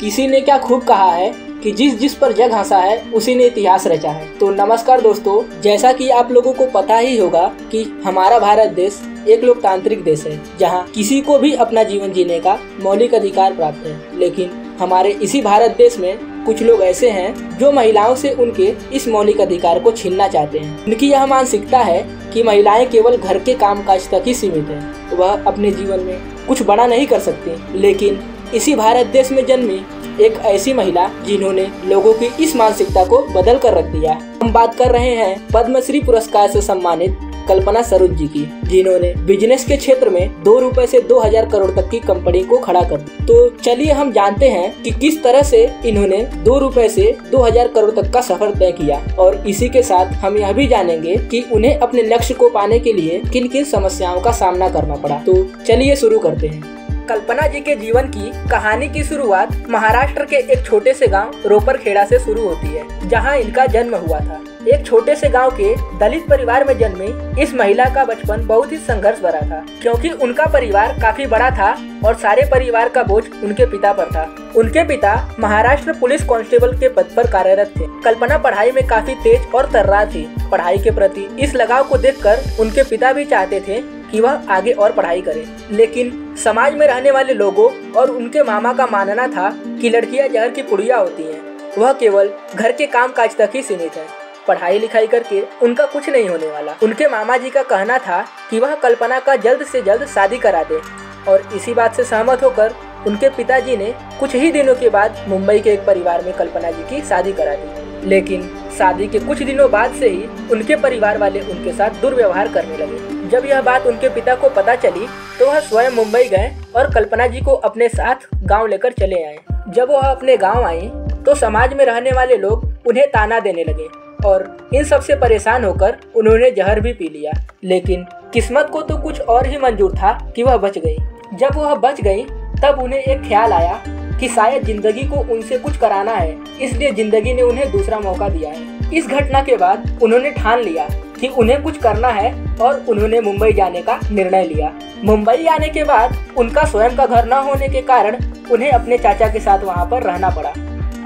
किसी ने क्या खूब कहा है कि जिस जिस पर जग हंसा है उसी ने इतिहास रचा है। तो नमस्कार दोस्तों, जैसा कि आप लोगों को पता ही होगा कि हमारा भारत देश एक लोकतांत्रिक देश है जहां किसी को भी अपना जीवन जीने का मौलिक अधिकार प्राप्त है। लेकिन हमारे इसी भारत देश में कुछ लोग ऐसे हैं जो महिलाओं से उनके इस मौलिक अधिकार को छीनना चाहते हैं। उनकी यह मानसिकता है कि महिलाएं केवल घर के कामकाज तक ही सीमित हैं, वह अपने जीवन में कुछ बड़ा नहीं कर सकती। लेकिन इसी भारत देश में जन्मी एक ऐसी महिला जिन्होंने लोगों की इस मानसिकता को बदल कर रख दिया। हम बात कर रहे हैं पद्मश्री पुरस्कार से सम्मानित कल्पना सरोज जी की, जिन्होंने बिजनेस के क्षेत्र में 2 रुपए से 2000 करोड़ तक की कंपनी को खड़ा कर दिया। तो चलिए हम जानते हैं कि किस तरह से इन्होंने 2 रुपए से 2000 करोड़ तक का सफर तय किया, और इसी के साथ हम यह भी जानेंगे कि उन्हें अपने लक्ष्य को पाने के लिए किन किन समस्याओं का सामना करना पड़ा। तो चलिए शुरू करते हैं। कल्पना जी के जीवन की कहानी की शुरुआत महाराष्ट्र के एक छोटे से गांव रोपरखेड़ा से शुरू होती है, जहां इनका जन्म हुआ था। एक छोटे से गांव के दलित परिवार में जन्मी इस महिला का बचपन बहुत ही संघर्ष भरा था, क्योंकि उनका परिवार काफी बड़ा था और सारे परिवार का बोझ उनके पिता पर था। उनके पिता महाराष्ट्र पुलिस कांस्टेबल के पद पर कार्यरत थे। कल्पना पढ़ाई में काफी तेज और तर्रार थी। पढ़ाई के प्रति इस लगाव को देखकर उनके पिता भी चाहते थे कि वह आगे और पढ़ाई करे, लेकिन समाज में रहने वाले लोगों और उनके मामा का मानना था कि लड़कियां जहर की पुड़िया होती हैं, वह केवल घर के काम काज तक ही सीमित है, पढ़ाई लिखाई करके उनका कुछ नहीं होने वाला। उनके मामा जी का कहना था कि वह कल्पना का जल्द से जल्द शादी करा दे, और इसी बात से सहमत होकर उनके पिताजी ने कुछ ही दिनों के बाद मुंबई के एक परिवार में कल्पना जी की शादी करा दी। लेकिन शादी के कुछ दिनों बाद से ही उनके परिवार वाले उनके साथ दुर्व्यवहार करने लगे। जब यह बात उनके पिता को पता चली तो वह स्वयं मुंबई गए और कल्पना जी को अपने साथ गांव लेकर चले आए। जब वह अपने गांव आई तो समाज में रहने वाले लोग उन्हें ताना देने लगे, और इन सब से परेशान होकर उन्होंने जहर भी पी लिया। लेकिन किस्मत को तो कुछ और ही मंजूर था कि वह बच गई। जब वह बच गई तब उन्हें एक ख्याल आया कि शायद जिंदगी को उनसे कुछ कराना है, इसलिए जिंदगी ने उन्हें दूसरा मौका दिया है। इस घटना के बाद उन्होंने ठान लिया कि उन्हें कुछ करना है और उन्होंने मुंबई जाने का निर्णय लिया। मुंबई आने के बाद उनका स्वयं का घर न होने के कारण उन्हें अपने चाचा के साथ वहां पर रहना पड़ा।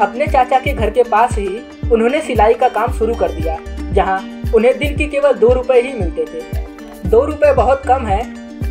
अपने चाचा के घर के पास ही उन्होंने सिलाई का काम शुरू कर दिया, जहां उन्हें दिन के केवल 2 रुपए ही मिलते थे। 2 रुपए बहुत कम है।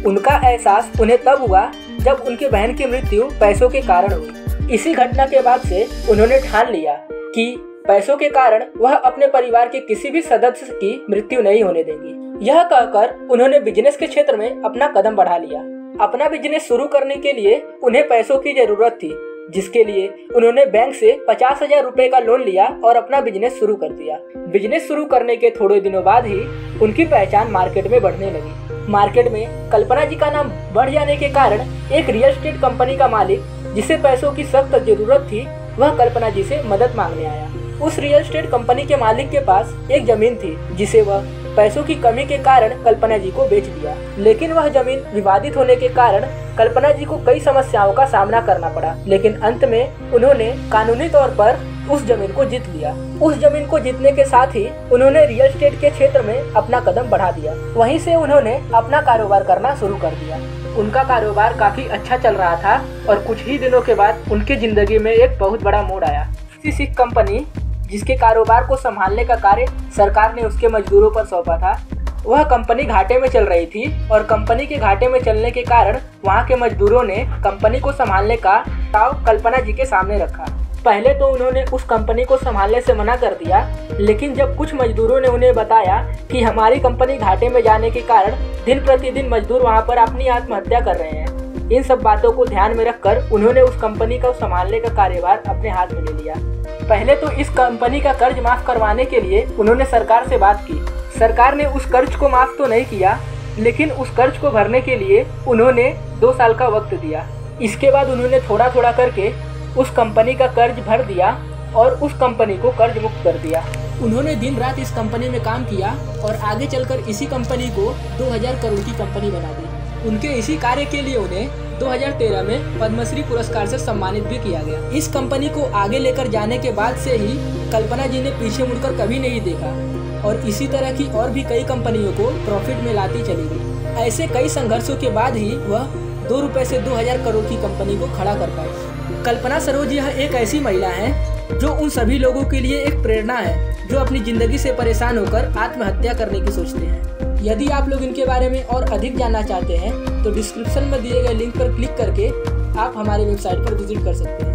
उनका एहसास उन्हें तब हुआ जब उनकी बहन की मृत्यु पैसों के कारण हुई। इसी घटना के बाद से उन्होंने ठान लिया कि पैसों के कारण वह अपने परिवार के किसी भी सदस्य की मृत्यु नहीं होने देंगी। यह कहकर उन्होंने बिजनेस के क्षेत्र में अपना कदम बढ़ा लिया। अपना बिजनेस शुरू करने के लिए उन्हें पैसों की जरूरत थी, जिसके लिए उन्होंने बैंक से 50,000 रुपए का लोन लिया और अपना बिजनेस शुरू कर दिया। बिजनेस शुरू करने के थोड़े दिनों बाद ही उनकी पहचान मार्केट में बढ़ने लगी। मार्केट में कल्पना जी का नाम बढ़ जाने के कारण एक रियल एस्टेट कंपनी का मालिक, जिसे पैसों की सख्त जरूरत थी, वह कल्पना जी से मदद मांगने आया। उस रियल एस्टेट कंपनी के मालिक के पास एक जमीन थी, जिसे वह पैसों की कमी के कारण कल्पना जी को बेच दिया। लेकिन वह जमीन विवादित होने के कारण कल्पना जी को कई समस्याओं का सामना करना पड़ा, लेकिन अंत में उन्होंने कानूनी तौर पर उस जमीन को जीत लिया। उस जमीन को जीतने के साथ ही उन्होंने रियल एस्टेट के क्षेत्र में अपना कदम बढ़ा दिया। वहीं से उन्होंने अपना कारोबार करना शुरू कर दिया। उनका कारोबार काफी अच्छा चल रहा था और कुछ ही दिनों के बाद उनकी जिंदगी में एक बहुत बड़ा मोड़ आया। सिख कंपनी, जिसके कारोबार को संभालने का कार्य सरकार ने उसके मजदूरों पर सौंपा था, वह कंपनी घाटे में चल रही थी, और कंपनी के घाटे में चलने के कारण वहां के मजदूरों ने कंपनी को संभालने का प्रस्ताव कल्पना जी के सामने रखा। पहले तो उन्होंने उस कंपनी को संभालने से मना कर दिया, लेकिन जब कुछ मजदूरों ने उन्हें बताया कि हमारी कंपनी घाटे में जाने के कारण दिन प्रतिदिन मजदूर वहां पर अपनी आत्महत्या कर रहे हैं, इन सब बातों को ध्यान में रखकर उन्होंने उस कंपनी को संभालने का कार्यभार अपने हाथ में ले लिया। पहले तो इस कंपनी का कर्ज माफ करवाने के लिए उन्होंने सरकार से बात की। सरकार ने उस कर्ज को माफ तो नहीं किया, लेकिन उस कर्ज को भरने के लिए उन्होंने 2 साल का वक्त दिया। इसके बाद उन्होंने थोड़ा थोड़ा करके उस कंपनी का कर्ज भर दिया और उस कंपनी को कर्ज मुक्त कर दिया। उन्होंने दिन रात इस कंपनी में काम किया और आगे चलकर इसी कंपनी को 2000 करोड़ की कंपनी बना दी। उनके इसी कार्य के लिए उन्हें 2013 में पद्मश्री पुरस्कार से सम्मानित भी किया गया। इस कंपनी को आगे लेकर जाने के बाद से ही कल्पना जी ने पीछे मुड़कर कभी नहीं देखा, और इसी तरह की और भी कई कंपनियों को प्रॉफिट में लाती चली गई। ऐसे कई संघर्षों के बाद ही वह 2 रुपए से 2000 करोड़ की कंपनी को खड़ा कर पाए। कल्पना सरोज यह एक ऐसी महिला है जो उन सभी लोगों के लिए एक प्रेरणा है जो अपनी जिंदगी से परेशान होकर आत्महत्या करने की सोचते हैं। यदि आप लोग इनके बारे में और अधिक जानना चाहते हैं तो डिस्क्रिप्शन में दिए गए लिंक पर क्लिक करके आप हमारी वेबसाइट पर विजिट कर सकते हैं।